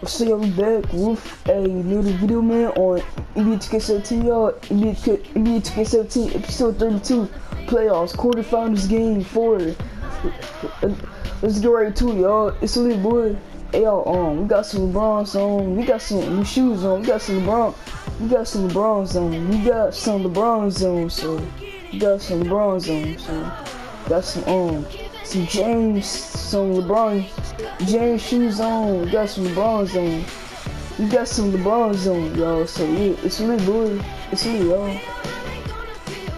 So y'all, we back with another video, man, on NBA 2K17, y'all. NBA 2K17 episode 32, playoffs, quarterfinals, game 4. Let's get right to it, y'all. It's a little boy. Hey, y'all, we got some LeBrons on. We got some new shoes on. We got some LeBrons on. We got some LeBrons on. So we got some LeBrons on. So got some James, some LeBron James shoes on. We got some LeBrons on. We got some LeBrons on, y'all. So yeah, it's lit, boy. It's lit, y'all.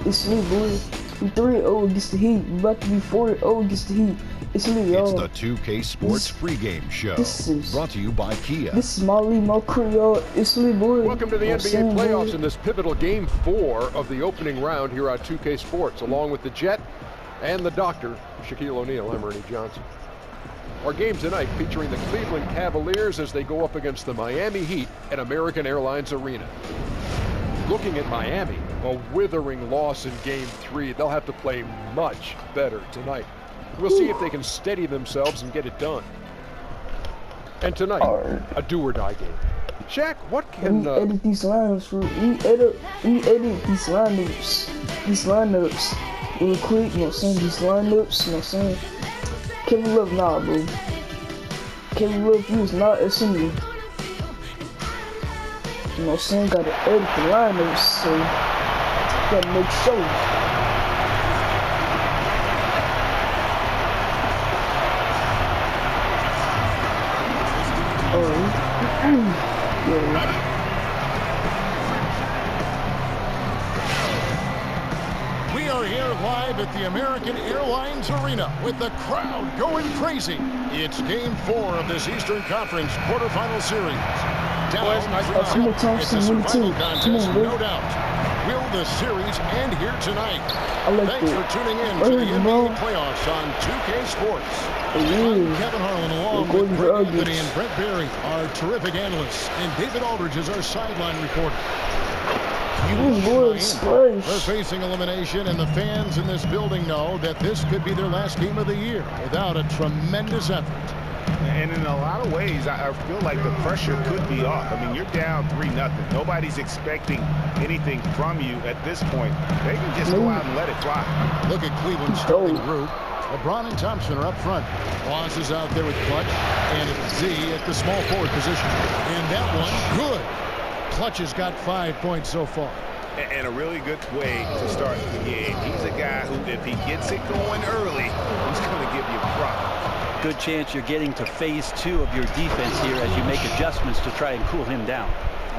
It's lit, boy. We 3-0 against the Heat. We about to be 4-0 against the Heat. It's lit, y'all. It's the 2K Sports pregame show. Brought to you by Kia. This is my league, my crew, y'all. It's lit, boy. Welcome to the NBA playoffs in this pivotal game 4 of the opening round here on 2K Sports, along with the Jet and the Doctor, Shaquille O'Neal. I'm Ernie Johnson. Our game tonight featuring the Cleveland Cavaliers as they go up against the Miami Heat at American Airlines Arena. Looking at Miami, a withering loss in game 3. They'll have to play much better tonight. We'll see if they can steady themselves and get it done. And tonight, a do-or-die game. Shaq, what can... Let me edit these lineups, bro. Let me edit these lineups real quick. You know what I'm saying? These lineups, you know what I'm saying? Kevin Love, nah, bro. Kevin Love, he was not assembly. You know what I'm saying? Gotta edit the lineups, so gotta make sure. We are here live at the American Airlines Arena with the crowd going crazy. It's game 4 of this Eastern Conference quarterfinal series. Down 3-0. It's a survival contest, no doubt. Will the series end here tonight? Thanks for tuning in to the NBA playoffs on 2K Sports. I'm Kevin Harlan, along with Greg Anthony and Brent Berry, our terrific analysts, and David Aldridge is our sideline reporter. They're facing elimination, and the fans in this building know that this could be their last game of the year without a tremendous effort. And in a lot of ways, I feel like the pressure could be off. I mean, you're down 3-0. Nobody's expecting anything from you at this point. They can just go out and let it fly. Look at Cleveland's starting group. LeBron and Thompson are up front. Ross is out there with Clutch, and it's Z at the small forward position. And that one, good. Clutch has got 5 points so far. And a really good way to start the game. He's a guy who, if he gets it going early, he's going to give you problems. Good chance you're getting to phase 2 of your defense here as you make adjustments to try and cool him down.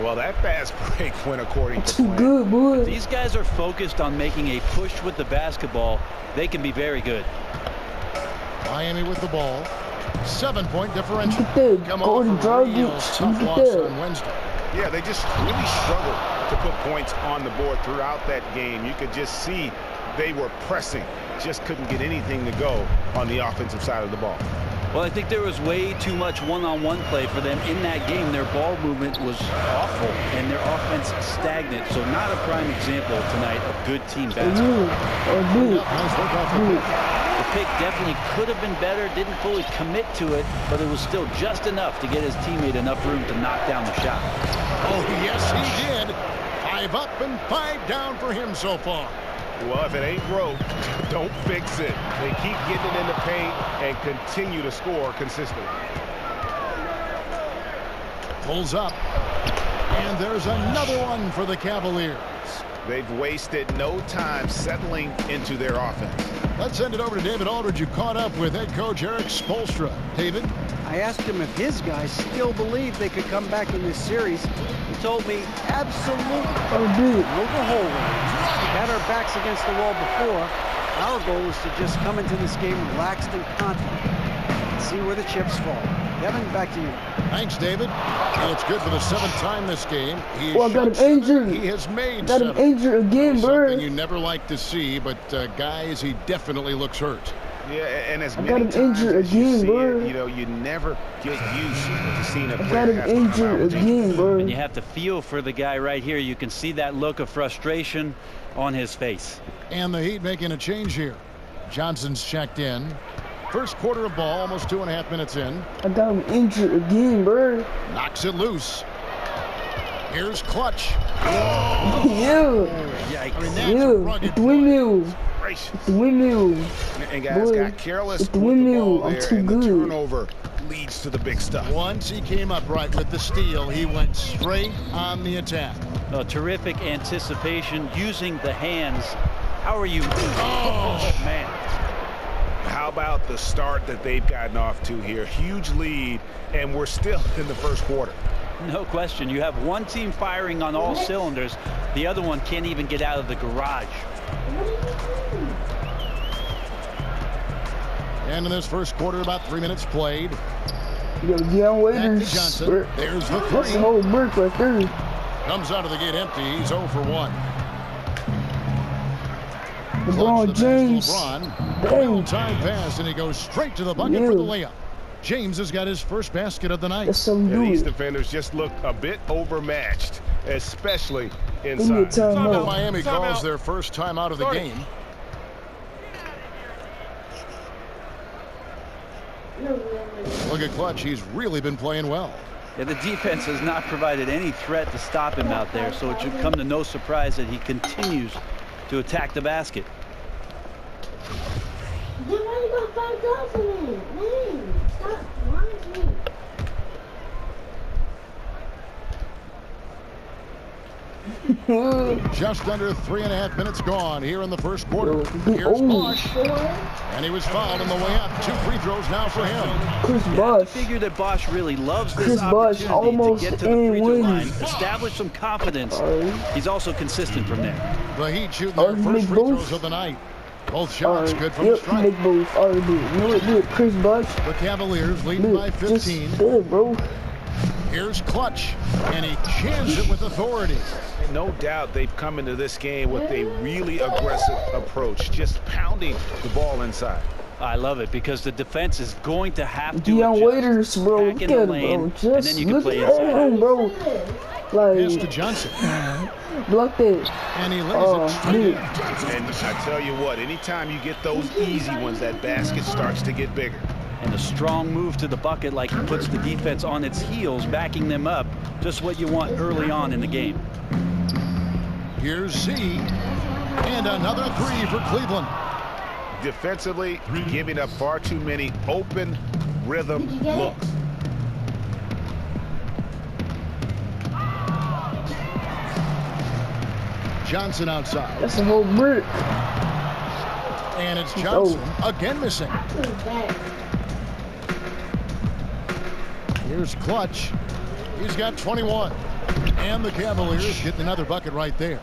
Well, that fast break went according to plan. Good, boy. If these guys are focused on making a push with the basketball, they can be very good. Miami with the ball. 7-point differential. Come on, tough loss on Wednesday. Yeah, they just really struggled to put points on the board throughout that game. You could just see they were pressing, just couldn't get anything to go on the offensive side of the ball. Well, I think there was way too much one-on-one play for them in that game. Their ball movement was awful, and their offense stagnant. So not a prime example tonight of good team basketball. The pick definitely could have been better, didn't fully commit to it, but it was still just enough to get his teammate enough room to knock down the shot. Oh, yes, he did. 5 up and 5 down for him so far. Well, if it ain't broke, don't fix it. They keep getting it in the paint and continue to score consistently. Pulls up. And there's another one for the Cavaliers. They've wasted no time settling into their offense. Let's send it over to David Aldridge, who caught up with head coach Eric Spoelstra. David? I asked him if his guys still believe they could come back in this series. He told me absolutely. Overhaul. Had our backs against the wall before. Our goal is to just come into this game relaxed and confident and see where the chips fall. Kevin, back to you. Thanks, David. And it's good for the 7th time this game. I got him injured. He has made got him injured again, bro. Something you never like to see, but guys, he definitely looks hurt. Yeah, and as many times as you see it, you know, you never get used to seeing a player have injured again, bro. And you have to feel for the guy right here. You can see that look of frustration on his face. And the Heat making a change here. Johnson's checked in. First quarter of ball, almost 2.5 minutes in. I got him injured again, bro. Knocks it loose. Here's Clutch. Yeah. Yikes. I mean, that's a Yeah. rugged The windmill. Gracious. The windmill. And guys Boy, got careless with with the the windmill, ball I'm there, too and good. the turnover leads to the big stuff. Once he came up right with the steal, he went straight on the attack. Oh, terrific anticipation using the hands. How are you? Oh, man. How about the start that they've gotten off to here? Huge lead, and we're still in the first quarter. No question. You have one team firing on all cylinders. The other one can't even get out of the garage. And in this first quarter, about 3 minutes played. Yo, Deion Back to Waiters. Johnson. There's the That's the three. whole brick right there. Comes out of the gate empty. He's 0 for 1. LeBron James. LeBron. Dang. Well-timed pass, and he goes straight to the bucket for the layup. James has got his first basket of the night. That's so Yeah, these good. defenders just look a bit overmatched, especially Give me a inside. timeout. Miami calls their first time out of the game. Look at Clutch. He's really been playing well. Yeah, the defense has not provided any threat to stop him out there, so it should come to no surprise that he continues to attack the basket. Then why you got 5 goals for me? Man, stop lying me. Just under 3.5 minutes gone here in the first quarter. Yo, Here's oh. Bosch. And he was fouled on the way up. 2 free throws now for him. Chris I Bosh. figure that Bosch really loves this Chris Bosh opportunity almost to get to the in free throw line, wins. establish some confidence. He's also consistent from there. The Heat shooting Oh, their he first make free both? throws of the night. Both shots good from the Yep, stripe. make both. Already do it. You know what? Do it. Chris Bosh. The Cavaliers leading by Look, just 15. good, bro. Here's Clutch. And he jams it with authority. And no doubt they've come into this game with a really aggressive approach, just pounding the ball inside. I love it because the defense is going to have to Deion adjust. Waiters, bro. Back Look in at the him, lane, bro. and Just then you can look play at inside. him, bro. Pass to Like, Johnson. block that. And he lays Oh, it straight dude. in. And I tell you what, anytime you get those easy ones, that basket starts to get bigger. And a strong move to the bucket like he puts the defense on its heels, backing them up. Just what you want early on in the game. Here's Z. And another 3 for Cleveland. Defensively, giving up far too many open rhythm looks. Johnson outside. That's a whole brick. And it's Johnson again missing. Here's Clutch. He's got 21. And the Cavaliers getting another bucket right there.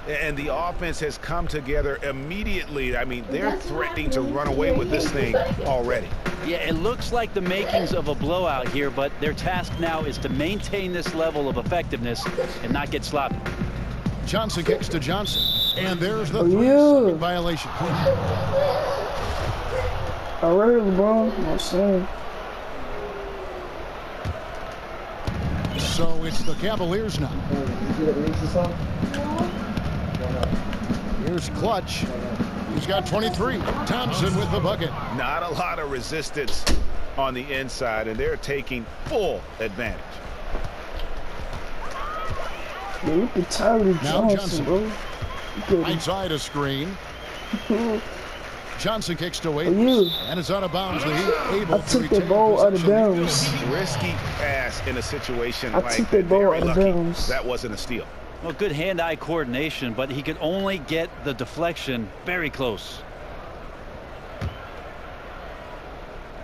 And the offense has come together immediately. I mean, they're threatening to run away with this thing already. Yeah, it looks like the makings of a blowout here, but their task now is to maintain this level of effectiveness and not get sloppy. Johnson kicks to Johnson. And there's the Oh, 3-second yeah. violation. All right, LeBron. I'm saying. So it's the Cavaliers now. Here's Clutch. He's got 23. Thompson with the bucket. Not a lot of resistance on the inside, and they're taking full advantage. Yeah, look at Tyler Now Johnson, bro. Look at him. Inside a screen. Johnson kicks to Oh, Waiters. yeah. And it's out of bounds. The Heat able I to took retain that ball out of possession. bounds. Risky pass in a situation I like took that. that ball Very out of lucky bounds. that wasn't a steal. Well, good hand-eye coordination, but he could only get the deflection very close.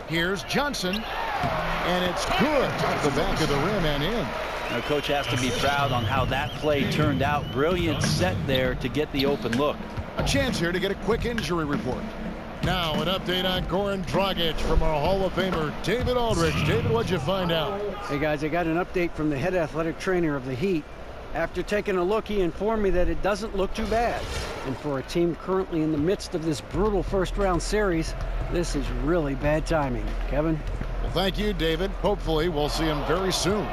Here's Johnson. And it's good. Off the back of the rim and in. Now, coach has to be proud on how that play turned out. Brilliant set there to get the open look. A chance here to get a quick injury report. Now an update on Goran Dragic from our Hall of Famer, David Aldridge. David, what'd you find out? Hey guys, I got an update from the head athletic trainer of the Heat. After taking a look, he informed me that it doesn't look too bad. And for a team currently in the midst of this brutal first-round series, this is really bad timing. Kevin? Well, thank you, David. Hopefully, we'll see him very soon.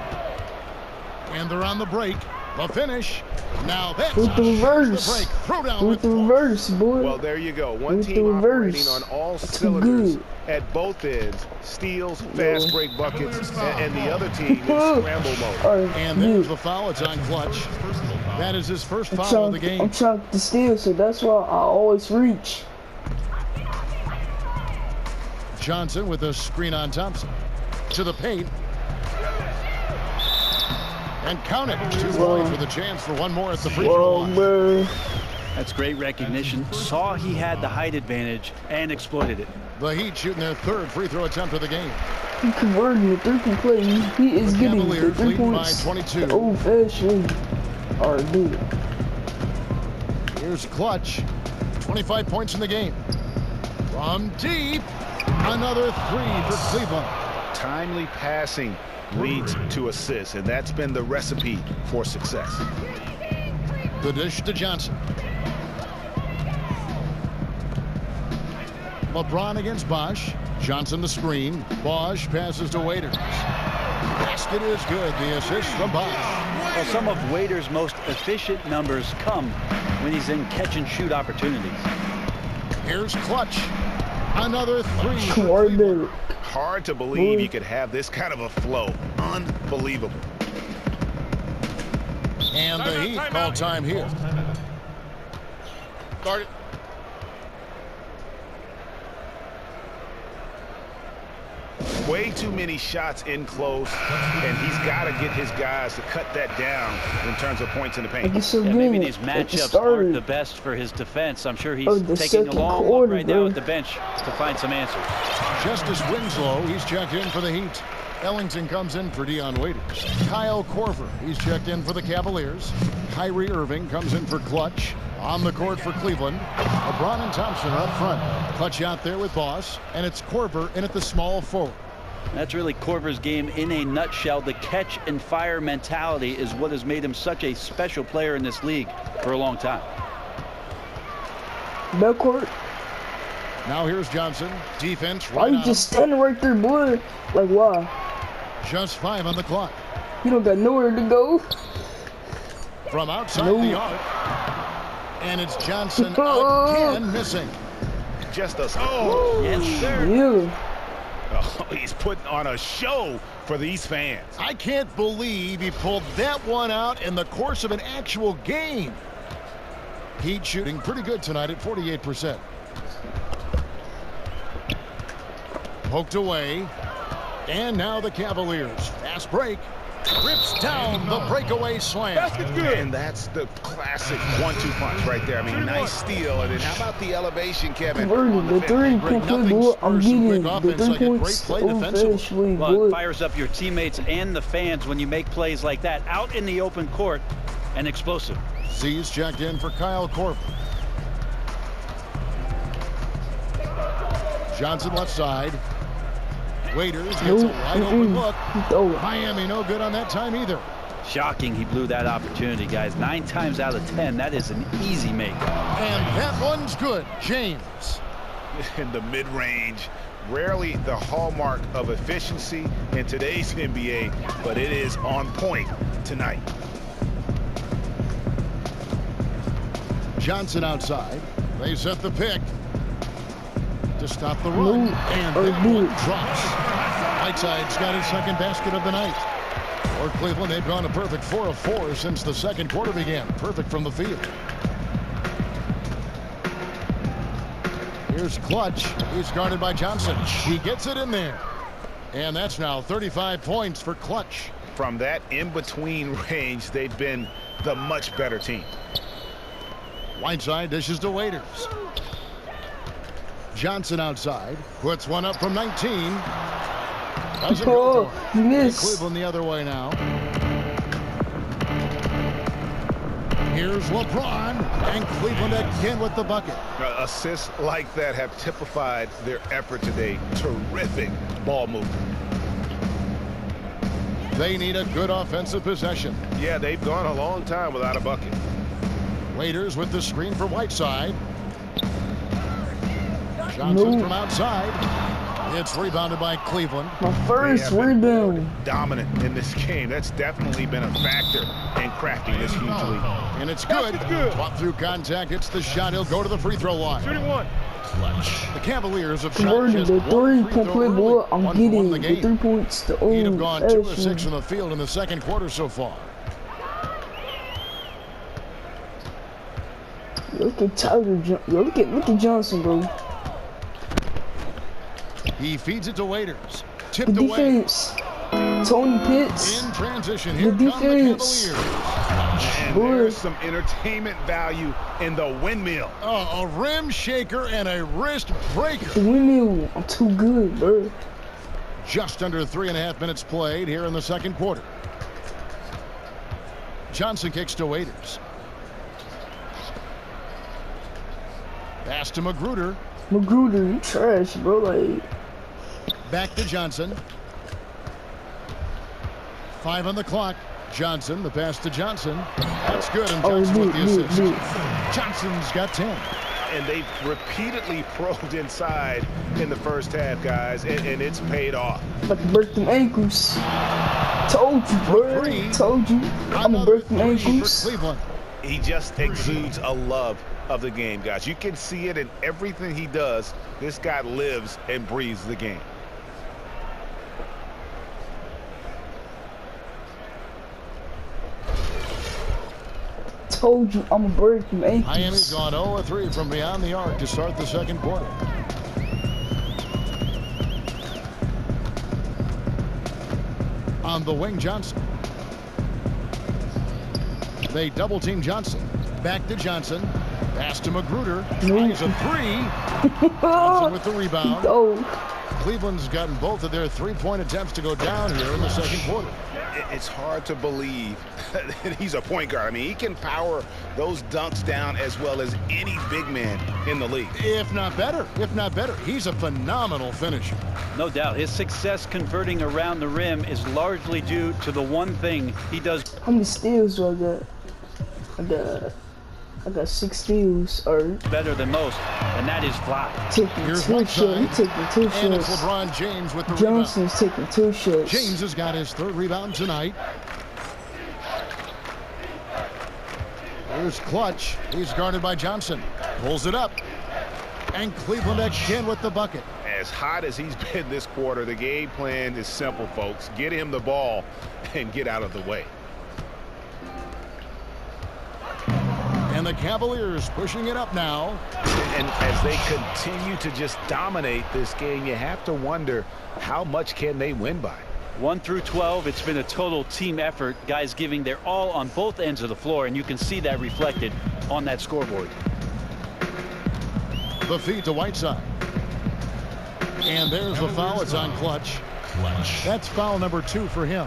And they're on the break. The finish. Now that's with the reverse. the break. Throw down With the reverse, boy. Well, there you go. One With team the reverse. operating on all That's cylinders good. at both ends. Steals, fast break buckets, and the other team in scramble mode. And there's the foul. It's on Clutch. That is his first foul of the game. I'm trying to steal, so that's why I always reach. Johnson with a screen on Thompson. To the paint. And count it. 2 points with a chance for one more at the free throw line. Man. That's great recognition. Saw he had the height advantage and exploited it. The Heat shooting their third free throw attempt of the game. He converting the three-point play. He is getting the Cavaliers 3 leading by points. 22. The old-fashioned. Alright, dude. Here's Clutch. 25 points in the game. From deep. Another three for Cleveland. Timely passing leads to assists, and that's been the recipe for success. The dish to Johnson. LeBron against Bosch. Johnson the screen. Bosch passes to Waiters. Basket is good. The assist from Bosch. Well, some of Waiters' most efficient numbers come when he's in catch-and-shoot opportunities. Here's Clutch. Another three. Hard to believe you could have this kind of a flow. Unbelievable. And the Heat call time here. Start it. Way too many shots in close, and he's got to get his guys to cut that down in terms of points in the paint. Maybe these matchups aren't the best for his defense. I'm sure he's taking a long look right now at the bench to find some answers. Justice Winslow, he's checked in for the Heat. Ellington comes in for Dion Waiters. Kyle Korver, he's checked in for the Cavaliers. Kyrie Irving comes in for Clutch. On the court for Cleveland. LeBron and Thompson are up front. Clutch out there with Boss, and it's Korver in at the small forward. That's really Korver's game in a nutshell. The catch and fire mentality is what has made him such a special player in this league for a long time. Backcourt. Now here's Johnson. Defense right Why you just standing right there, boy? Like, why? Just 5 on the clock. You don't got nowhere to go. From outside the arc. And it's Johnson again missing. Just a... Yes, sir. Yeah. Oh, he's putting on a show for these fans. I can't believe he pulled that one out in the course of an actual game. Heat shooting pretty good tonight at 48%. Poked away. And now the Cavaliers. Fast break. Rips down the breakaway slam. And that's the classic 1-2 punch right there. I mean, nice steal. And then how about the elevation, Kevin? The three-point play, boy. I'm getting the 3 points officially, Well, boy. it fires up your teammates and the fans when you make plays like that out in the open court and explosive. Z's checked in for Kyle Korver. Johnson left side. Waiters gets a wide open look. Miami no good on that time either. Shocking he blew that opportunity, guys. 9 times out of 10, that is an easy make. And that one's good. James. In the mid-range, rarely the hallmark of efficiency in today's NBA, but it is on point tonight. Johnson outside. They set the pick to stop the run. And that one drops. Whiteside's got his second basket of the night. For Cleveland, they've gone a perfect 4 of 4 since the second quarter began. Perfect from the field. Here's Clutch. He's guarded by Johnson. He gets it in there. And that's now 35 points for Clutch. From that in-between range, they've been the much better team. Whiteside dishes to Waiters. Johnson outside. Puts one up from 19. Doesn't go for it. Miss. Cleveland the other way now. Here's LeBron. And Cleveland again with the bucket. Assists like that have typified their effort today. Terrific ball movement. They need a good offensive possession. Yeah, they've gone a long time without a bucket. Waiters with the screen for Whiteside. Johnson from outside. It's rebounded by Cleveland. My first rebound. Dominant in this game. That's definitely been a factor in cracking this huge lead. And it's good. Fought through contact. It's the shot. He'll go to the free throw line. Shooting one. The Cavaliers have shot Word, just the one free 3-point throw play, early. boy. I'm 1 for 1 getting in the game. 3 points. The He'd have gone 2 of action. 6 in the field in the second quarter so far. Look at Tyler. Look at Johnson, bro. He feeds it to Waiters. The Tipped away. defense. Tony Pitts. In transition, here The come the defense. Cavaliers. And Boy. there's some entertainment value in the windmill. A rim shaker and a wrist breaker. The windmill. I'm too good, bro. Just under 3.5 minutes played here in the second quarter. Johnson kicks to Waiters. Pass to Magruder. Magruder, you trash, bro. Like, Back to Johnson. 5 on the clock. Johnson, the pass to Johnson. That's good, and Johnson with the assist. Johnson's got 10. And they've repeatedly probed inside in the first half, guys, and it's paid off. about to break them ankles. Told you, bro. Told you. I'm gonna break them Another three for ankles. Cleveland. He just exudes a love of the game, guys. You can see it in everything he does. This guy lives and breathes the game. Told you, I'm gonna break them ankles. Miami's gone 0-3 from beyond the arc to start the second quarter. On the wing, Johnson. They double team Johnson. Back to Johnson. Pass to Magruder. Tries a 3. Johnson with the rebound. Oh, Cleveland's gotten both of their 3-point attempts to go down here in the second quarter. It's hard to believe that he's a point guard. I mean, he can power those dunks down as well as any big man in the league. If not better. He's a phenomenal finisher. No doubt. His success converting around the rim is largely due to the one thing he does. how many steals do I got? I got 6 steals. Or better than most, and that is fly. taking Here's 2 Whiteside. shots. He taking 2 And it's shots. LeBron James with the rebound. Johnson's taking 2 shots. James has got his 3rd rebound tonight. Here's Clutch. He's guarded by Johnson. Pulls it up. And Cleveland again with the bucket. As hot as he's been this quarter, the game plan is simple, folks. Get him the ball and get out of the way. And the Cavaliers pushing it up now. And as they continue to just dominate this game, you have to wonder how much can they win by. 1 through 12, it's been a total team effort. Guys giving their all on both ends of the floor, and you can see that reflected on that scoreboard. The feed to Whiteside. And there's the foul. It's on Clutch. That's foul number 2 for him.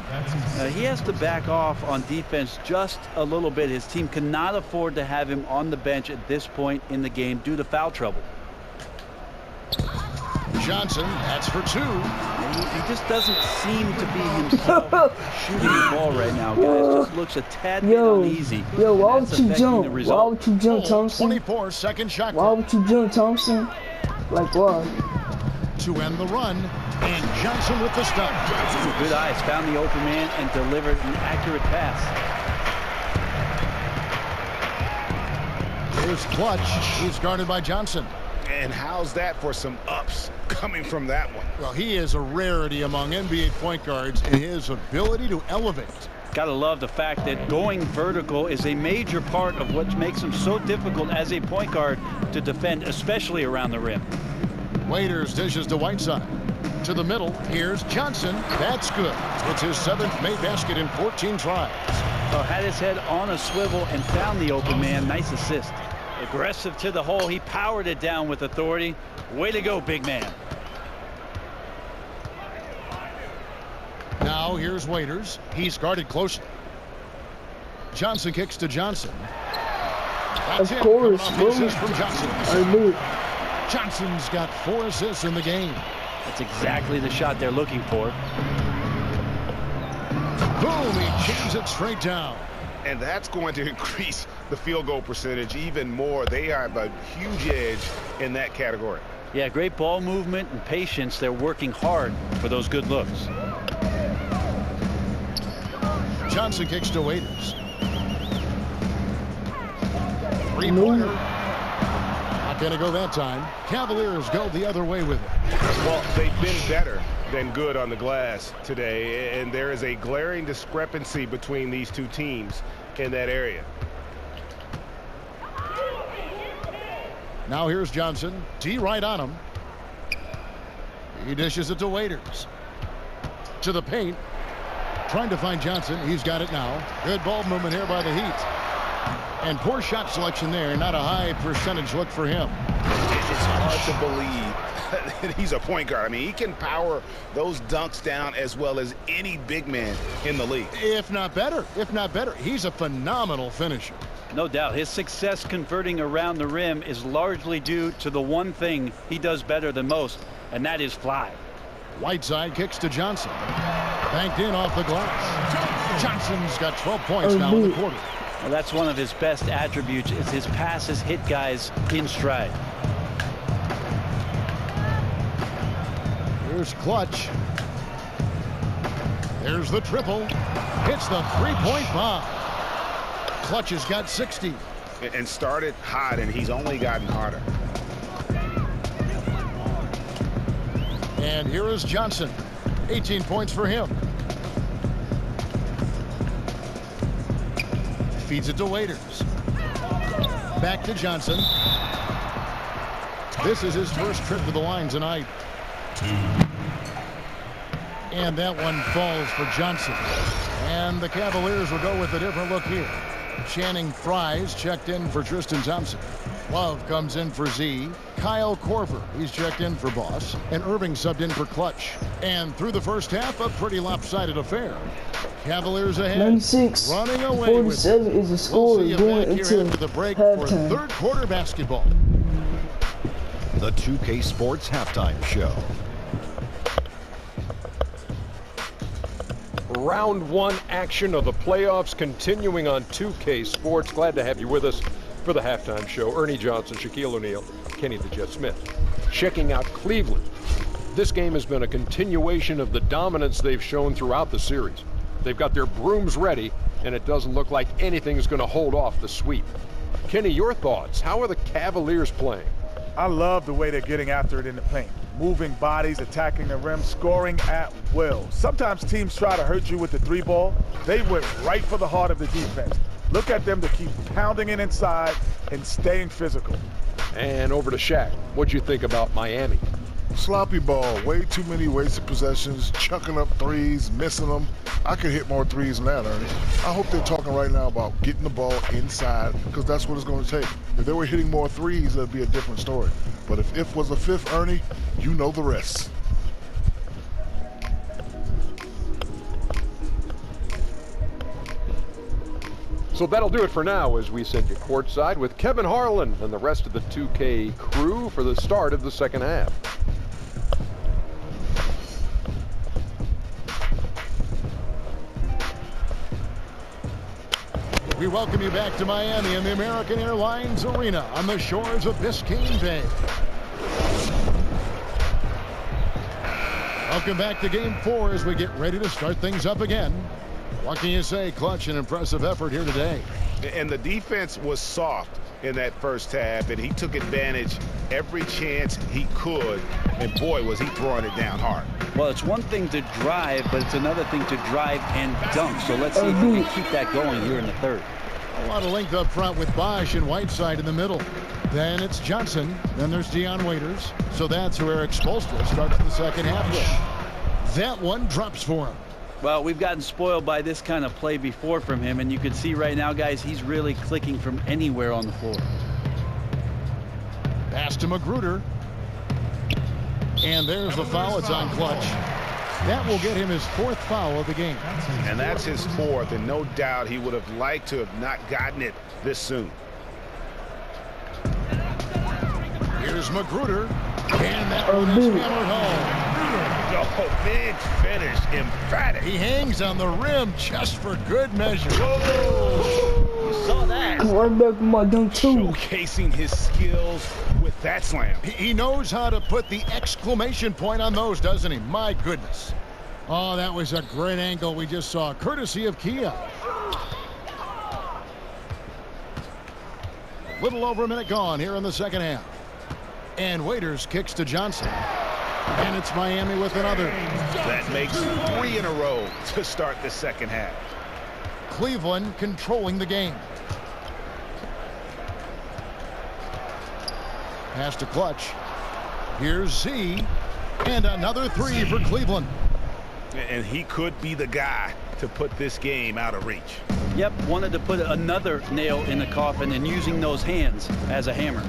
He has to back off on defense just a little bit. His team cannot afford to have him on the bench at this point in the game due to foul trouble. Johnson, that's for 2. He just doesn't seem to be himself shooting the ball right now, guys. Just looks a tad bit uneasy. Yo, why and that's would you affecting jump? the Why result. would you jump, Thompson? 24, second shot Why clock. would you jump, Thompson? Like what? To end the run. And Johnson with the stop. Good eyes, found the open man and delivered an accurate pass. Here's Clutch. He's guarded by Johnson. And how's that for some ups coming from that one? Well, he is a rarity among NBA point guards in his ability to elevate. Gotta love the fact that going vertical is a major part of what makes him so difficult as a point guard to defend, especially around the rim. Waiters dishes to Whiteside. To the middle, here's Johnson. That's good. It's his 7th made basket in 14 tries. Had his head on a swivel and found the open man. Nice assist. Aggressive to the hole. He powered it down with authority. Way to go, big man. Now here's Waiters. He's guarded closely. Johnson kicks to Johnson. That's Of it. course, Coming off bro. the assist from Johnson. I knew it. Johnson's got 4 assists in the game. That's exactly the shot they're looking for. Boom, he jams it straight down. And that's going to increase the field goal percentage even more. They have a huge edge in that category. Yeah, great ball movement and patience. They're working hard for those good looks. Johnson kicks to Waiters. Three-pointer. Not going to go that time. Cavaliers go the other way with it. Well, they've been better than good on the glass today, and there is a glaring discrepancy between these two teams in that area. Now here's Johnson. D right on him. He dishes it to Waiters. To the paint. Trying to find Johnson. He's got it now. Good ball movement here by the Heat. And poor shot selection there. Not a high percentage look for him. It's hard to believe that he's a point guard. I mean, he can power those dunks down as well as any big man in the league. If not better. If not better. He's a phenomenal finisher. No doubt. His success converting around the rim is largely due to the one thing he does better than most, and that is fly. Whiteside kicks to Johnson. Banked in off the glass. Johnson's got 12 points now in the quarter. Well, that's one of his best attributes is his passes hit guys in stride. Here's Clutch. There's the triple. Hits the three-point bomb. Clutch has got 60. And started hot, and he's only gotten harder. And here is Johnson. 18 points for him. Feeds it to Waiters. Back to Johnson. This is his first trip to the line tonight. And that one falls for Johnson. And the Cavaliers will go with a different look here. Channing Fries checked in for Tristan Thompson. Love comes in for Z. Kyle Korver, he's checked in for Boss. And Irving subbed in for Clutch. And through the first half, a pretty lopsided affair. Cavaliers ahead. 96 running away 47 is the score going into the break for halftime. third quarter basketball. The 2K Sports Halftime Show. Round one action of the playoffs continuing on 2K Sports. Glad to have you with us for the halftime show. Ernie Johnson, Shaquille O'Neal, Kenny the Jet Smith. Checking out Cleveland. This game has been a continuation of the dominance they've shown throughout the series. They've got their brooms ready, and it doesn't look like anything's going to hold off the sweep. Kenny, your thoughts? How are the Cavaliers playing? I love the way they're getting after it in the paint. Moving bodies, attacking the rim, scoring at will. Sometimes teams try to hurt you with the three ball. They went right for the heart of the defense. Look at them to keep pounding it inside and staying physical. And over to Shaq. What'd you think about Miami? Sloppy ball, way too many wasted possessions, chucking up threes, missing them. I could hit more threes than that, Ernie. I hope they're talking right now about getting the ball inside, because that's what it's going to take. If they were hitting more threes, that'd be a different story. But if was a fifth, Ernie, you know the rest. So that'll do it for now as we send you courtside with Kevin Harlan and the rest of the 2K crew for the start of the second half. We welcome you back to Miami in the American Airlines Arena on the shores of Biscayne Bay. Welcome back to Game 4 as we get ready to start things up again. What can you say? Clutch, an impressive effort here today. And the defense was soft in that first half, and he took advantage every chance he could, and boy, was he throwing it down hard. Well, it's one thing to drive, but it's another thing to drive and dunk. So let's see if we can keep that going here in the third. A lot of length up front with Bosch and Whiteside in the middle. Then it's Johnson. Then there's Dion Waiters. So that's who Eric Spoelstra starts the second half with. That one drops for him. Well, we've gotten spoiled by this kind of play before from him, and you can see right now, guys, he's really clicking from anywhere on the floor. Pass to Magruder. And there's the foul. It's on Clutch. That will get him his fourth foul of the game. And that's his fourth, and no doubt he would have liked to have not gotten it this soon. Here's Magruder. And that one is hammered home. Oh, big finish, emphatic. He hangs on the rim just for good measure. Whoa. saw that. Come right back with my dunk too. Showcasing his skills with that slam. He knows how to put the exclamation point on those, doesn't he? My goodness. Oh, that was a great angle we just saw, courtesy of Kia. Little over a minute gone here in the second half. And Waiters kicks to Johnson. And it's Miami with another. That makes 3 in a row to start the second half. Cleveland controlling the game. Pass to Clutch. Here's Z. And another 3 for Cleveland. And he could be the guy to put this game out of reach. Yep, wanted to put another nail in the coffin and using those hands as a hammer.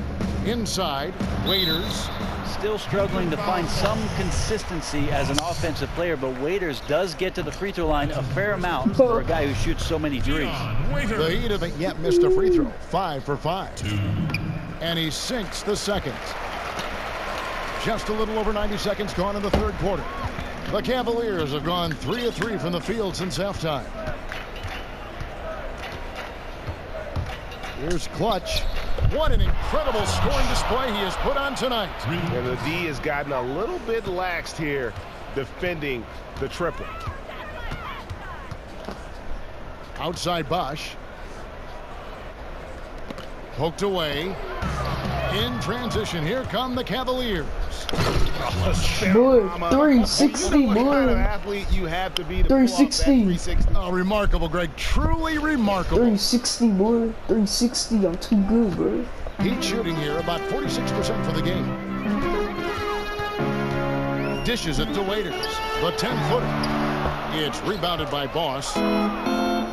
Inside, Waiters. Still struggling to find some consistency as an offensive player, but Waiters does get to the free throw line a fair amount for a guy who shoots so many threes. The Heat haven't yet missed a free throw. 5 for 5. And he sinks the second. Just a little over 90 seconds gone in the third quarter. The Cavaliers have gone 3 of 3 from the field since halftime. Here's Clutch. What an incredible scoring display he has put on tonight. And the D has gotten a little bit laxed here defending the triple. Outside Bosch. Poked away. In transition, here come the Cavaliers. Boy, 360, What kind of boy. athlete you have to be to 360. 360. Oh, remarkable, Greg. Truly remarkable. 360, boy. 360. I'm too good, bro. Heat shooting here about 46% for the game. Dishes it to Waiters. The 10-footer. It's rebounded by Boss.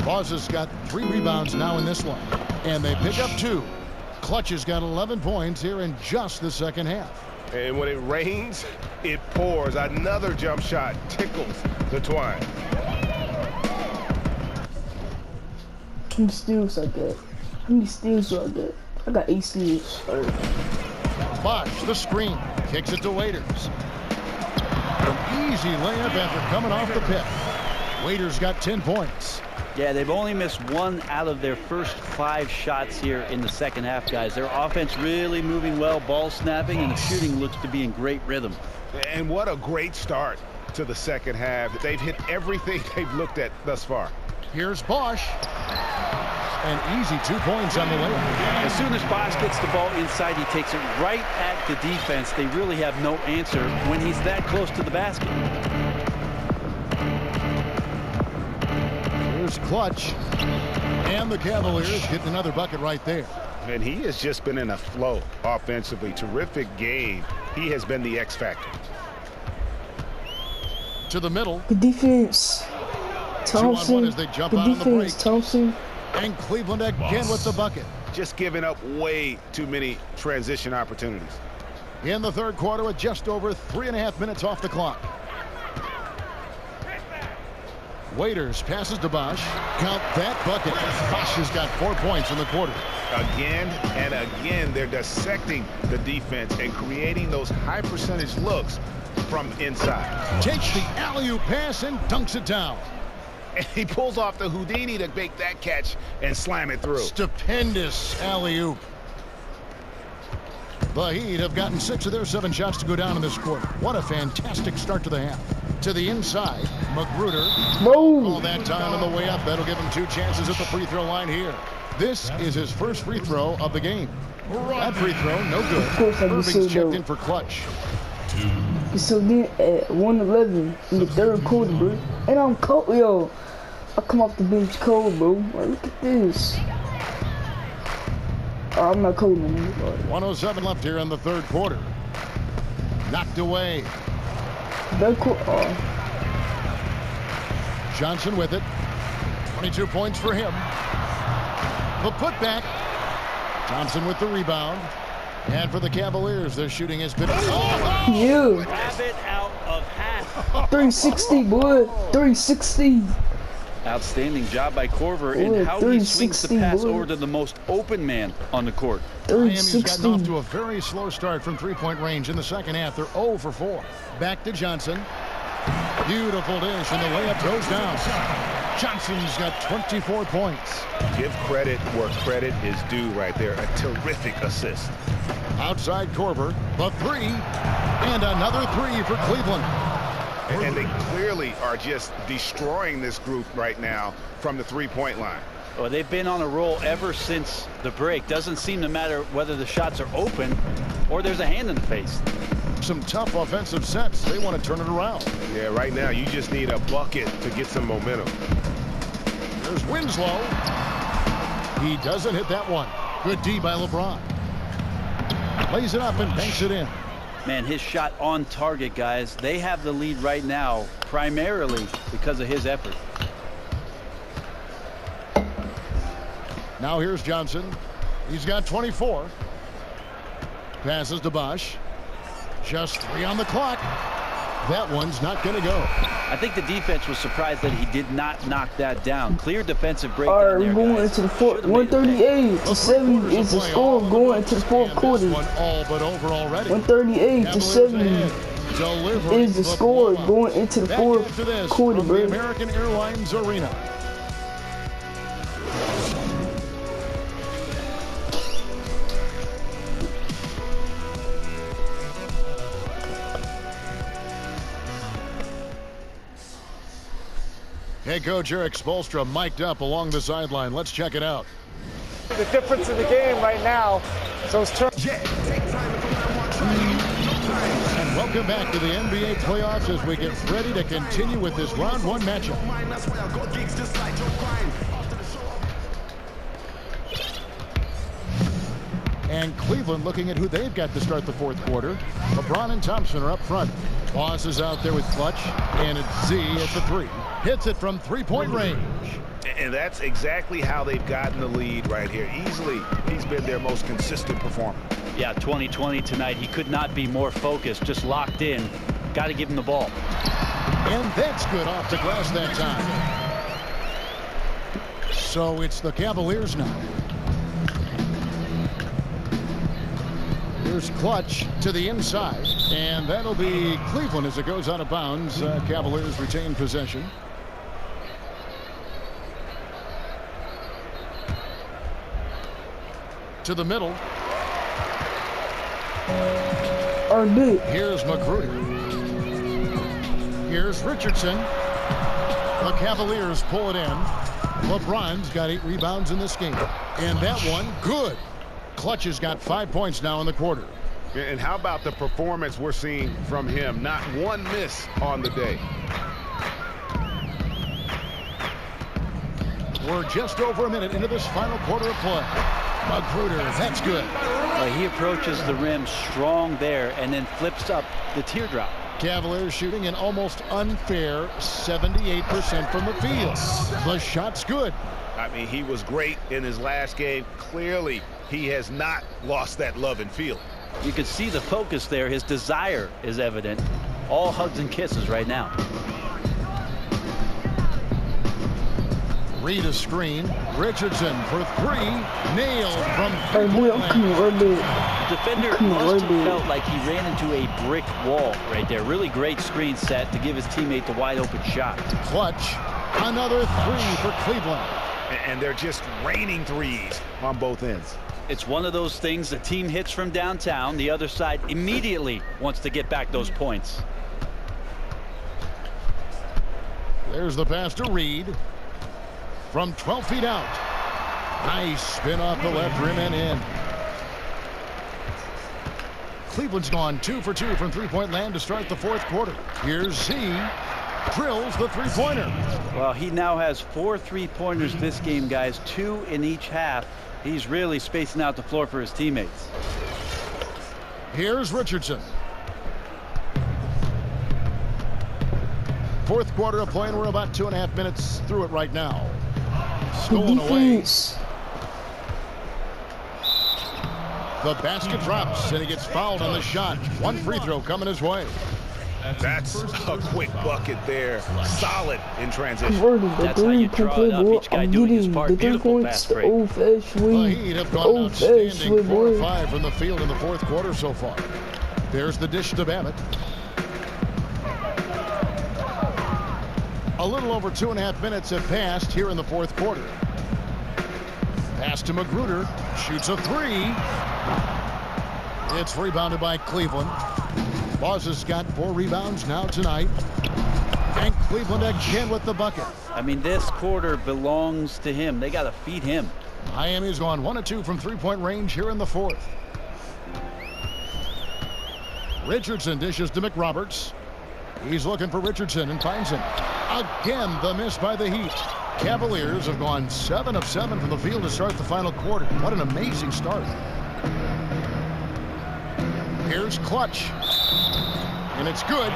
Boss has got 3 rebounds now in this one. And they pick up 2. Clutch has got 11 points here in just the second half. And when it rains, it pours. Another jump shot tickles the twine. How many steals I got? How many steals do I got? I got 8 steals. Bosch, the screen. Kicks it to Waiters. An easy layup after coming off the pit. Waiters got 10 points. Yeah, they've only missed 1 out of their first 5 shots here in the second half, guys. Their offense really moving well, ball snapping, and the shooting looks to be in great rhythm. And what a great start to the second half. They've hit everything they've looked at thus far. Here's Bosch. An easy 2 points on the way. As soon as Bosch gets the ball inside, he takes it right at the defense. They really have no answer when he's that close to the basket. Here's Clutch. And the Cavaliers getting another bucket right there. And he has just been in a flow offensively. Terrific game. He has been the X factor. To the middle. Good defense. 2-on-1 Thompson. as they jump Good out on the break. defense, Thompson. And Cleveland again with the bucket. Just giving up way too many transition opportunities. In the third quarter with just over 3.5 minutes off the clock. Waiters passes to Bosch. Count that bucket. Bosch has got 4 points in the quarter. Again and again, they're dissecting the defense and creating those high percentage looks from inside. Takes the alley-oop pass and dunks it down. And he pulls off the Houdini to make that catch and slam it through. Stupendous alley-oop. The Heat have gotten 6 of their 7 shots to go down in this quarter. What a fantastic start to the half. To the inside, Magruder. All that time on the way up. That'll give him 2 chances at the free throw line here. This is his first free throw of the game. That free throw, no good. Of course, Irving's checked in for Clutch. So then at 1:11 in the third quarter, bro. And I'm cold, yo. I come off the bench cold, bro. Like, look at this. Oh, I'm not cold no more. 1:07 left here in the third quarter. Knocked away. Johnson with it. 22 points for him. The putback. Thompson with the rebound. And for the Cavaliers, their shooting has been... Yeah. Grab it out of half. 360, boy. 360. Outstanding job by Korver and how he swings the pass over to the most open man on the court. Miami's gotten off to a very slow start from three-point range in the second half. They're 0 for 4. Back to Johnson. Beautiful dish, and the layup goes down. Johnson's got 24 points. Give credit where credit is due right there. A terrific assist. Outside Korver, the three, and another three for Cleveland. And they clearly are just destroying this group right now from the three-point line. Well, they've been on a roll ever since the break. Doesn't seem to matter whether the shots are open or there's a hand in the face. Some tough offensive sets. They want to turn it around. Yeah, right now you just need a bucket to get some momentum. There's Winslow. He doesn't hit that one. Good D by LeBron. Lays it up and banks it in. Man, his shot on target, guys. They have the lead right now, primarily because of his effort. Now here's Johnson. He's got 24. Passes to Bosch. Just 3 on the clock. That one's not going to go. I think the defense was surprised that he did not knock that down. Clear defensive breakdown. All right, there, we're going guys. into the fourth. 138-70 is the score going into the fourth quarter. One all but over already. 138-70 is the score going into the fourth quarter, from bro. the American Airlines Arena. Head coach Eric Spoelstra mic'd up along the sideline. Let's check it out. The difference in the game right now. So it's And welcome back to the NBA playoffs as we get ready to continue with this round one matchup. And Cleveland looking at who they've got to start the fourth quarter. LeBron and Thompson are up front. Boss is out there with Clutch, and it's Z at the three. Hits it from three-point range. And that's exactly how they've gotten the lead right here. Easily, he's been their most consistent performer. Yeah, 20-20 tonight. He could not be more focused, just locked in. Got to give him the ball. And that's good off the glass that time. So it's the Cavaliers now. Here's Clutch to the inside, and that'll be Cleveland as it goes out of bounds. Cavaliers retain possession. To the middle. Here's Magruder. Here's Richardson. The Cavaliers pull it in. LeBron's got 8 rebounds in this game. And that one, good. Clutch has got 5 points now in the quarter. And how about the performance we're seeing from him? Not one miss on the day. We're just over a minute into this final quarter of play. Magruder, that's good. He approaches the rim strong there and then flips up the teardrop. Cavaliers shooting an almost unfair 78% from the field. The shot's good. I mean, he was great in his last game. Clearly, he has not lost that love and feeling. You can see the focus there. His desire is evident. All hugs and kisses right now. Read a screen. Richardson for 3. Nailed from The defender must have felt like he ran into a brick wall right there. Really great screen set to give his teammate the wide open shot. Clutch. Another 3 for Cleveland. And they're just raining threes on both ends. It's one of those things, the team hits from downtown. The other side immediately wants to get back those points. There's the pass to Reed. From 12 feet out. Nice spin off the left rim and in. Cleveland's gone 2 for 2 from three-point land to start the fourth quarter. Here's Z. Drills the three-pointer. Well, he now has 4 3-pointers this game, guys. 2 in each half. He's really spacing out the floor for his teammates. Here's Richardson. Fourth quarter of play, and we're about 2.5 minutes through it right now. Stolen away. The basket drops, and he gets fouled on the shot. 1 free throw coming his way. That's a quick bucket there. Solid in transition. That's how you draw it up. Each guy doing his part. Beautiful pass break. The Heat have gone outstanding 4 or 5 from the field in the fourth quarter so far. There's the dish to Babbitt. A little over 2.5 minutes have passed here in the fourth quarter. Pass to Magruder. Shoots a three. It's rebounded by Cleveland. Boss has got 4 rebounds now tonight. And Cleveland again with the bucket. I mean, this quarter belongs to him. They got to feed him. Miami's gone 1 of 2 from three-point range here in the fourth. Richardson dishes to McRoberts. He's looking for Richardson and finds him. Again, the miss by the Heat. Cavaliers have gone 7 of 7 from the field to start the final quarter. What an amazing start. Here's Clutch. And it's good.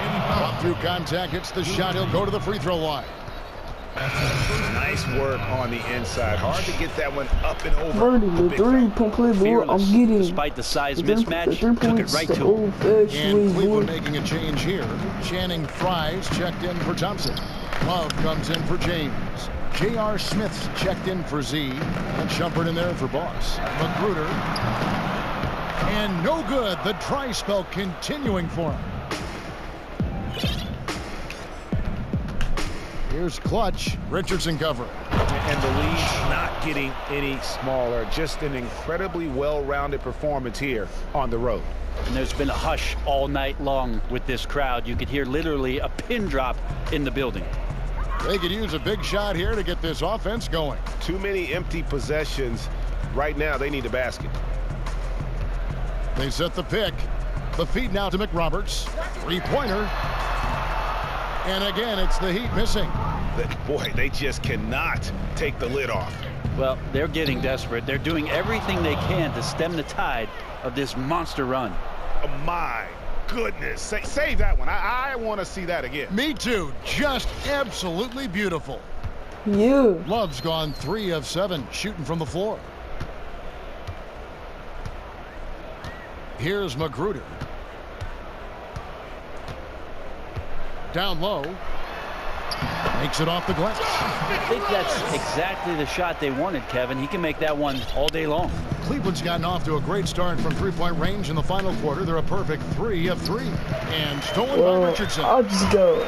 Through contact, hits the shot. He'll go to the free throw line. Nice work on the inside. Hard to get that one up and over. The 3-point play, boy. I'm getting. Despite the size mismatch, took it right to him. And Cleveland making a change here. Channing Fries checked in for Thompson. Love comes in for James. J.R. Smith's checked in for Z. And Shumpert in there for Boss. Magruder. And no good. The dry spell continuing for him. Here's Clutch. Richardson covering. And the lead's not getting any smaller. Just an incredibly well-rounded performance here on the road. And there's been a hush all night long with this crowd. You could hear literally a pin drop in the building. They could use a big shot here to get this offense going. Too many empty possessions. Right now, they need a basket. They set the pick. The feed now to McRoberts. Three-pointer. And again, it's the Heat missing. Boy, they just cannot take the lid off. Well, they're getting desperate. They're doing everything they can to stem the tide of this monster run. Oh, my goodness. Save that one. I want to see that again. Me too. Just absolutely beautiful. Yeah. Love's gone 3 of 7 shooting from the floor. Here's Magruder. Down low. Makes it off the glass. I think that's exactly the shot they wanted, Kevin. He can make that one all day long. Cleveland's gotten off to a great start from three-point range in the final quarter. They're a perfect 3 of 3. And stolen by Richardson. I'll just go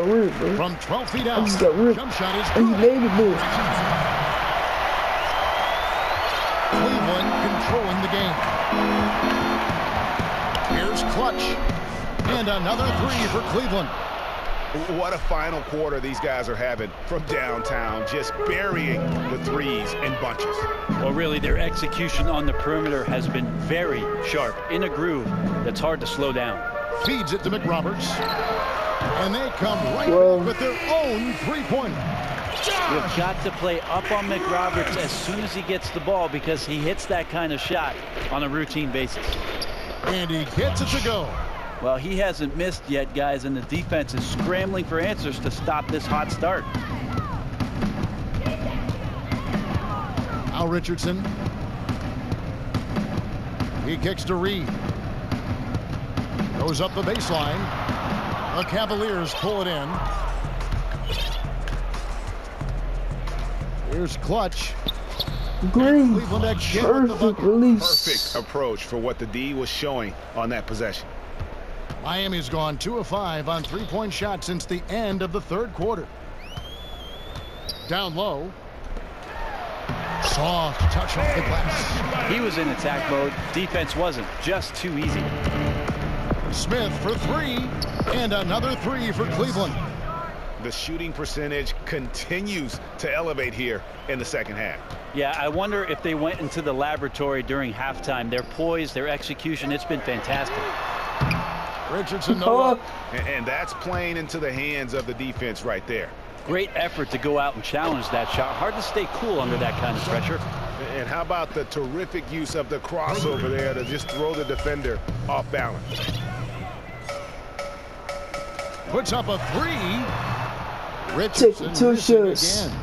root, bro. From 12 feet out. I'll just go root. Jump shot is And he made it, bro. Cleveland controlling the game. Here's Clutch. And another 3 for Cleveland. What a final quarter these guys are having from downtown, just burying the threes in bunches. Well, really, their execution on the perimeter has been very sharp, in a groove that's hard to slow down. Feeds it to McRoberts. And they come right with their own three-pointer. You've got to play up on McRoberts as soon as he gets the ball because he hits that kind of shot on a routine basis. And he gets it to go. Well, he hasn't missed yet, guys, and the defense is scrambling for answers to stop this hot start. Al Richardson. He kicks to Reed. Goes up the baseline. The Cavaliers pull it in. Here's Clutch. Green. Perfect release. Perfect approach for what the D was showing on that possession. Miami's gone 2 of 5 on three-point shots since the end of the third quarter. Down low. Soft touch off the glass. He was in attack mode. Defense wasn't. Just too easy. Smith for 3. And another 3 for Cleveland. The shooting percentage continues to elevate here in the second half. Yeah, I wonder if they went into the laboratory during halftime. Their poise, their execution, it's been fantastic. Richardson, no. And that's playing into the hands of the defense right there. Great effort to go out and challenge that shot. Hard to stay cool under that kind of pressure. And how about the terrific use of the crossover there to just throw the defender off balance. Puts up a 3. Richardson 2 shots. Again.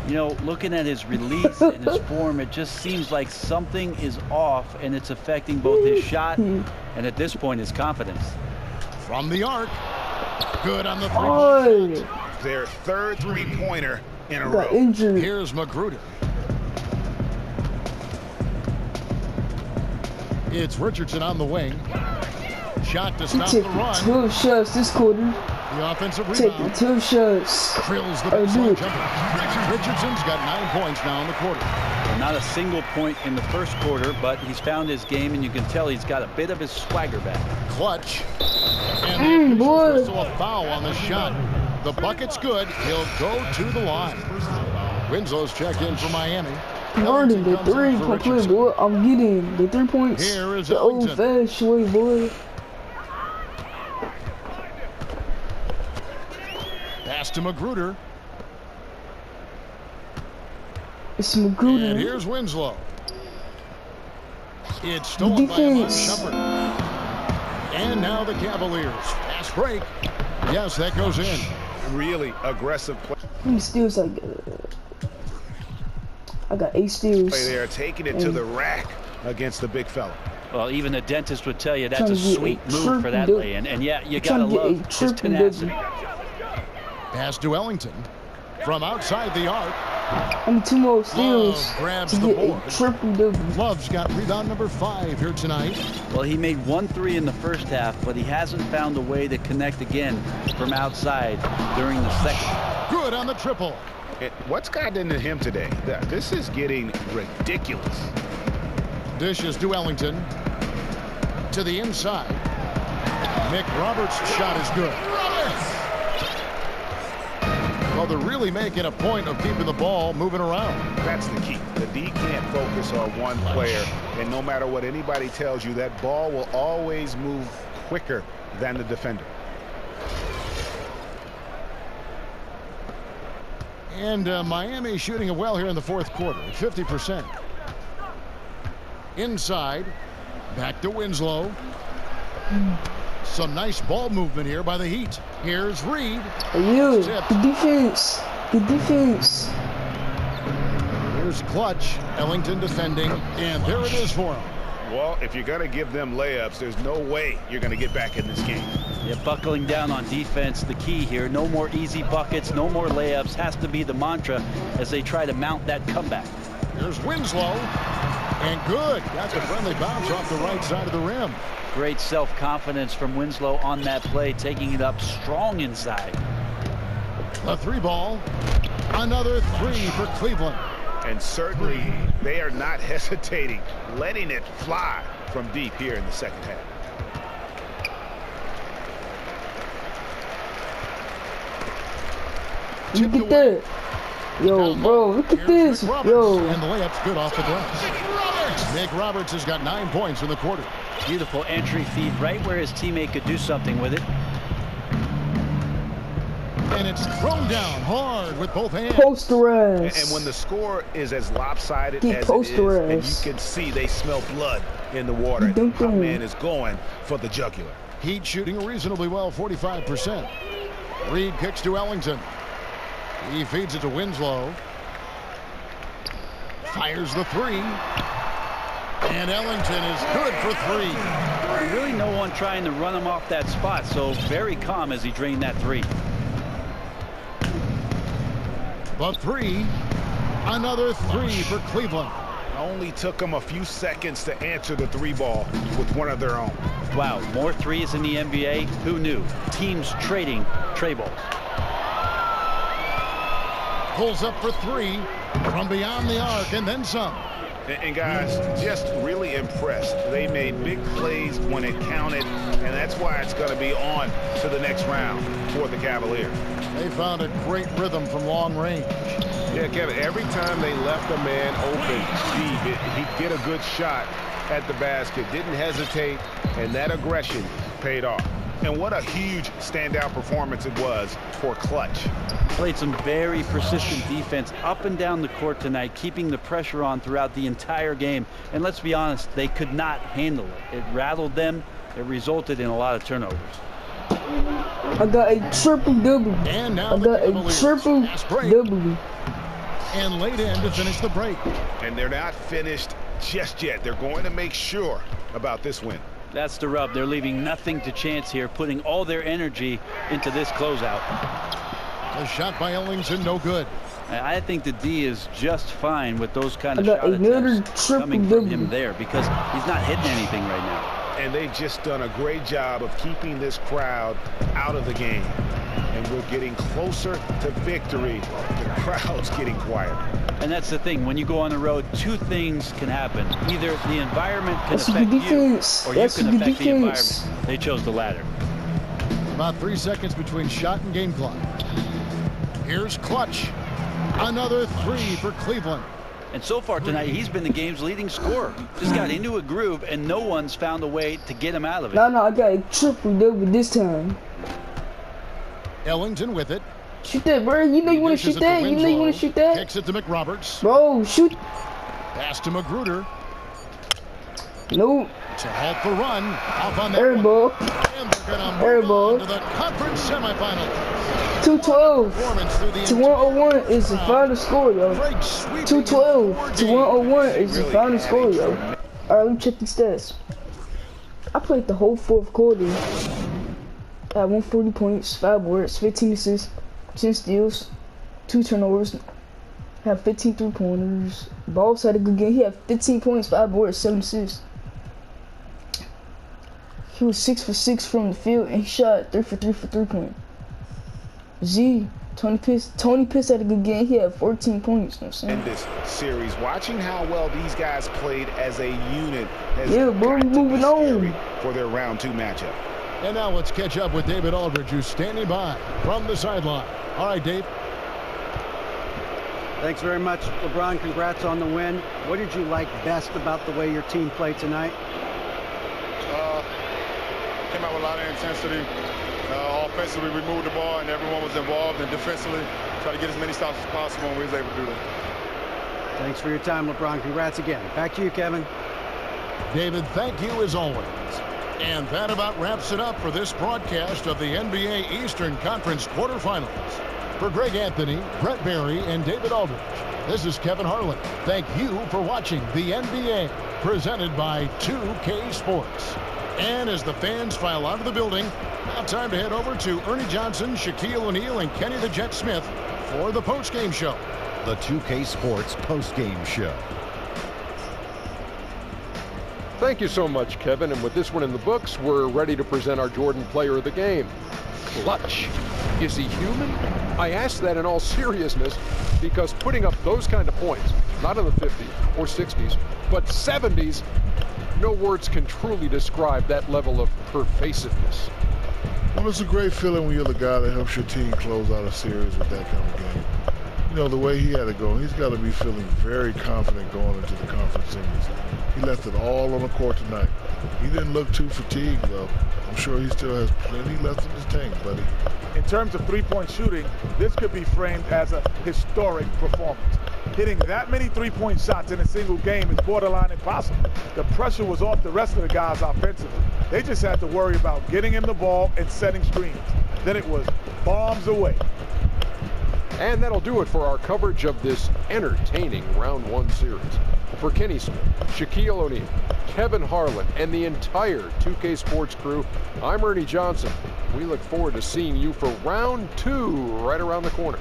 You know, looking at his release and his form, it just seems like something is off, and it's affecting both his shot and, at this point, his confidence. From the arc. Good on the 3. Their third three-pointer in a row. Injured. Here's Magruder. It's Richardson on the wing. Shot to stop the run. 2 shots this quarter. The offensive Take rebound. the 2 shots. Drills the Oh, baseline dude. jumper. Richardson's got 9 points now in the quarter. Well, not a single point in the first quarter, but he's found his game, and you can tell he's got a bit of his swagger back. Clutch. And the boy. officials whistle a foul on the shot. The bucket's good. He'll go to the line. Winslow's checked in for Miami. Learning the Comes in for 3-point play, Richardson. boy. I'm getting the 3 points Here is the old-fashioned way, boy. Pass to Magruder. It's And Magruder. here's Winslow. It's stolen by Amon Defense. Shumpert. And now the Cavaliers. Fast break. Yes, that goes in. Really aggressive play How many steals I got 8 steals. there, taking it to the rack against the big fella. Well, even the dentist would tell you that's Trying a to get sweet a move for that triple lay-in. And yeah, you Trying gotta to get a love his triple tenacity. Pass to Ellington. From outside the arc. I need 2 more steals Love grabs to the get board. a triple-double. Love's got rebound number 5 here tonight. Well, he made 1 3 in the first half, but he hasn't found a way to connect again from outside during the second. Good on the triple. What's gotten into him today? This is getting ridiculous. Dishes to Ellington. To the inside. Nick Roberts' shot is good. Well, they're really making a point of keeping the ball moving around. That's the key. The D can't focus on one player, and no matter what anybody tells you, that ball will always move quicker than the defender. And Miami shooting it well here in the fourth quarter, 50%. Inside, back to Winslow. Some nice ball movement here by the Heat. Here's Reed. Yo, Tipped. the defense. The defense. Here's Clutch. Ellington defending, and there it is for him. Well, if you're going to give them layups, there's no way you're going to get back in this game. Yeah, buckling down on defense, the key here. No more easy buckets, no more layups. Has to be the mantra as they try to mount that comeback. Here's Winslow. And good. That's a friendly bounce off the right side of the rim. Great self-confidence from Winslow on that play, taking it up strong inside. A 3 ball. Another 3 for Cleveland. And certainly they are not hesitating, letting it fly from deep here in the second half. Look at that. Yo, bro, look at this. Yo. And the layup's good off the glass. Nick Roberts has got 9 points in the quarter. Beautiful entry feed right where his teammate could do something with it. And it's thrown down hard with both hands. Poster ass. And when the score is as lopsided He as it is, poster and you ass. can see they smell blood in the water, He my man is going for the jugular. Heat shooting reasonably well, 45%. Reed kicks to Ellington. He feeds it to Winslow. Fires the 3. And Ellington is good for 3. Really no one trying to run him off that spot, so very calm as he drained that 3. The 3. Another 3 for Cleveland. Only took them a few seconds to answer the 3 ball with one of their own. Wow, more 3s in the NBA? Who knew? Teams trading tray balls. Pulls up for 3 from beyond the arc and then some. And guys, just really impressed. They made big plays when it counted, and that's why it's going to be on to the next round for the Cavaliers. They found a great rhythm from long range. Yeah, Kevin, every time they left a man open deep, he'd get a good shot at the basket. Didn't hesitate, and that aggression paid off. And what a huge standout performance it was for Clutch. Played some very persistent defense up and down the court tonight, keeping the pressure on throughout the entire game. And let's be honest, they could not handle it. It rattled them. It resulted in a lot of turnovers. I got a triple-double. And now I the got a Cavaliers. triple-double. And laid in to finish the break. And they're not finished just yet. They're going to make sure about this win. That's the rub. They're leaving nothing to chance here, putting all their energy into this closeout. A shot by Ellington, no good. I think the D is just fine with those kind of I got shot another attempts coming from him triple-double. there because he's not hitting anything right now. And they've just done a great job of keeping this crowd out of the game. and we're getting closer to victory. The crowd's getting quiet. And that's the thing. When you go on the road, two things can happen. Either the environment can affect you, or you can affect the environment. They chose the latter. About 3 seconds between shot and game clock. Here's Clutch. Another three for Cleveland. And so far tonight, he's been the game's leading scorer. Just got into a groove, and no one's found a way to get him out of it. No, I got a triple double this time. Ellington with it. Shoot that, bro. You know you want to shoot that. You know you want to shoot that. Kicks it to McRoberts. Bro, shoot. Pass to Magruder. Nope. To halt the run. Off on that air ball. And they're going to air move ball. on to the conference semifinals. 212 to 101 is the final score, yo. 212 to 101 is the final score, yo. Alright, let me check the stats. I played the whole fourth quarter. I had 140 points, 5 boards, 15 assists, 10 steals, 2 turnovers. Had 15 3-pointers. Balls had a good game. He had 15 points, 5 boards, 7 assists. He was 6 for 6 from the field, and he shot 3 for 3 for 3-point. Tony Piss had a good game. He had 14 points. You know what I'm saying? In this series, watching how well these guys played as a unit has bro, moving on for their round 2 matchup. And now let's catch up with David Aldridge, who's standing by from the sideline. All right, Dave. Thanks very much, LeBron. Congrats on the win. What did you like best about the way your team played tonight? Came out with a lot of intensity. Offensively, we moved the ball, and everyone was involved. And defensively, try to get as many stops as possible, and we was able to do that. Thanks for your time, LeBron. Congrats again. Back to you, Kevin. David, thank you as always. And that about wraps it up for this broadcast of the NBA Eastern Conference quarterfinals. For Greg Anthony, Brett Barry, and David Aldridge, this is Kevin Harlan. Thank you for watching the NBA, presented by 2K Sports. And as the fans file out of the building, now time to head over to Ernie Johnson, Shaquille O'Neal, and Kenny the Jet Smith for the postgame show. The 2K Sports postgame show. Thank you so much, Kevin. And with this one in the books, we're ready to present our Jordan Player of the Game. Clutch. Is he human? I ask that in all seriousness because putting up those kind of points, not in the 50s or 60s, but 70s, no words can truly describe that level of pervasiveness. Well, it's a great feeling when you're the guy that helps your team close out a series with that kind of game. You know, the way he had it go, he's got to be feeling very confident going into the conference series. He left it all on the court tonight. He didn't look too fatigued, though. I'm sure he still has plenty left in his tank, buddy. In terms of three-point shooting, this could be framed as a historic performance. Hitting that many three-point shots in a single game is borderline impossible. The pressure was off the rest of the guys offensively. They just had to worry about getting him the ball and setting screens. Then it was bombs away. And that'll do it for our coverage of this entertaining Round 1 series. For Kenny Smith, Shaquille O'Neal, Kevin Harlan, and the entire 2K Sports crew, I'm Ernie Johnson. We look forward to seeing you for Round 2 right around the corner.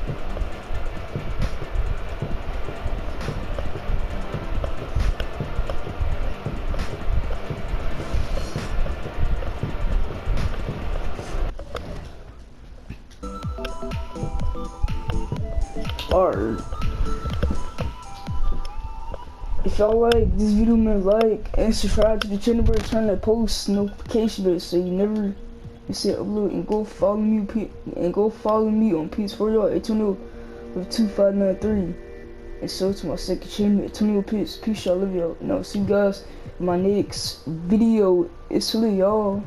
Alright. If y'all like this video, man, like and subscribe to the channel, bro. Turn that post notification bell so you never miss an upload. And go follow me on PS4 y'all 820 with 2593. And so to my second channel, Antonio Pitts. Peace, y'all. Love y'all. And I'll see you guys in my next video. It's really y'all.